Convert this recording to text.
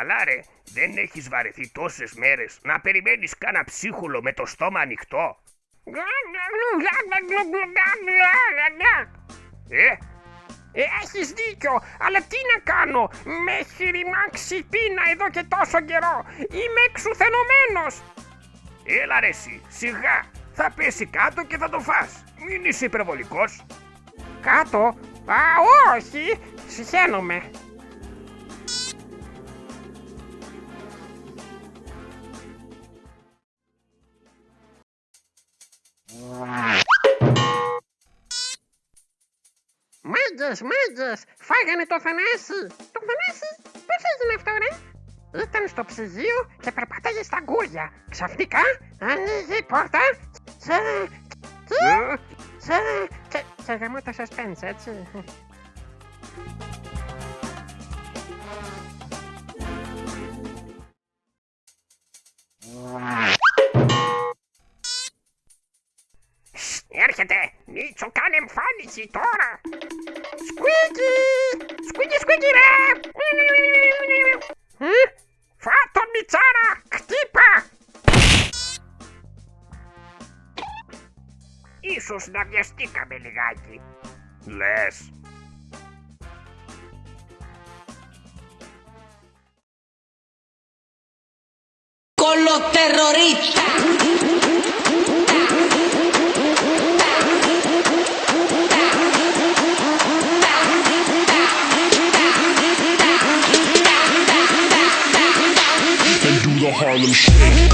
Καλά ρε, δεν έχεις βαρεθεί τόσες μέρες να περιμένεις κάνα ψίχουλο με το στόμα ανοιχτό? Έχεις δίκιο, αλλά τι να κάνω, με έχει ρημάξει πείνα εδώ και τόσο καιρό, είμαι εξουθενωμένος. Έλα ρε εσύ, σιγά, θα πέσει κάτω και θα το φας, μην είσαι υπερβολικός. Κάτω, όχι, συχαίνομαι. Μάγκες, φάγανε το Θανάση. Το Θανάση, πώς έγινε αυτό ρε? Ήταν στο ψυγείο και περπάταγε στα γκούρια. Ξαφνικά ανοίγει η πόρτα και γαμώ το suspense, έτσι. Έρχεται, Μίτσο, κάνε εμφάνιση τώρα. Σκουίκι ρε. Φά τον Μιτσάρα, χτύπα. Ίσως να βιαστήκαμε λιγάκι. Λες? Κολοτερρορίστα! And do the Harlem Shake.